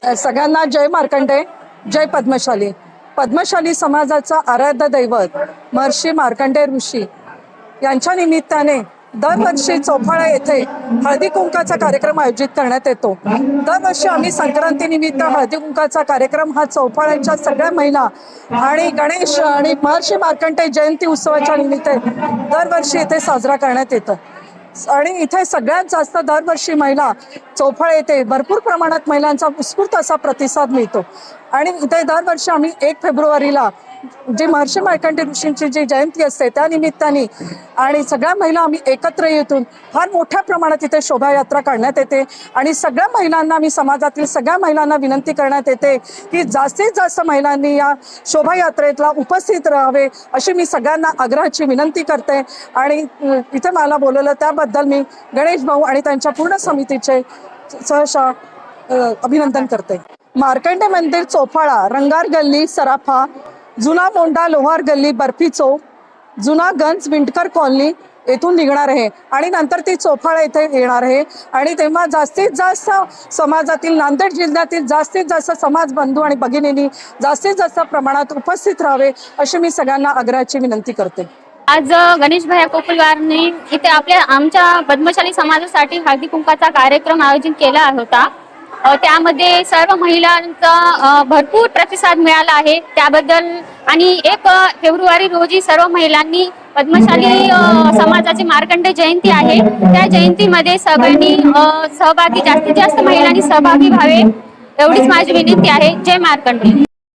सगळ्यांना जय मार्कंडे, जय पद्मशाली. पद्मशाली समाजाचा आराध्य दैवत महर्षी मार्कंडेय ऋषी यांच्या निमित्ताने दरवर्षी चौफाळा येथे हळदी कुंकाचा कार्यक्रम आयोजित करण्यात येतो. दरवर्षी आम्ही संक्रांतीनिमित्त हळदी कुंकाचा कार्यक्रम हा चौफाळ्याच्या सगळ्या महिला आणि गणेश आणि महर्षी मार्कंडेय जयंती उत्सवाच्या निमित्त दरवर्षी इथे साजरा करण्यात येतो. आणि इथे सगळ्यात जास्त दरवर्षी महिला चौफाळा येथे भरपूर प्रमाणात महिलांचा उत्स्फूर्त असा प्रतिसाद मिळतो. आणि इथे दरवर्षी आम्ही 1 फेब्रुवारीला जी महर्षी मार्कंडेय ऋषींची जी जयंती असते त्या निमित्ताने आणि सगळ्या महिला आम्ही एकत्र येऊन फार मोठ्या प्रमाणात इथे शोभायात्रा काढण्यात येते. आणि सगळ्या महिलांना, मी समाजातील सगळ्या महिलांना विनंती करण्यात येते की जास्तीत जास्त महिलांनी या शोभायात्रेला उपस्थित राहावे अशी मी सगळ्यांना आग्रहाची विनंती करते. आणि इथे मला बोलवलं त्याबद्दल मी गणेश भाऊ आणि त्यांच्या पूर्ण समितीचे सहसा अभिनंदन करते. मार्कंडेय मंदिर चौफाळा, रंगार गल्ली सराफा, जुना मोंडा लोहार गल्ली बर्फी चौक, जुना गंज विंटकर कॉलनी येथून निघणार आहे आणि नंतर ती चौफाळा येथे येणार आहे. आणि तेव्हा जास्तीत जास्त समाजातील, नांदेड जिल्ह्यातील जास्तीत जास्त समाज बंधू आणि भगिनींनी जास्तीत जास्त प्रमाणात उपस्थित राहावे अशी मी सगळ्यांना आग्रहाची विनंती करते. आज गणेश भैया कोकुलवारने इथे आमच्या पद्मशाली समाजासाठी हळदी कुंकाचा कार्यक्रम आयोजित केला होता. त्यामध्ये सर्व महिलांचा भरपूर प्रतिसाद मिळाला आहे त्याबद्दल. आणि 1 फेब्रुवारी रोजी सर्व महिलांनी पद्मशाली समाजाची मार्कंडेय जयंती आहे त्या जयंतीमध्ये सगळ्यांनी जास्तीत जास्त महिलांनी सहभागी व्हावे एवढीच माझी विनंती आहे. जय मार्कंडेय.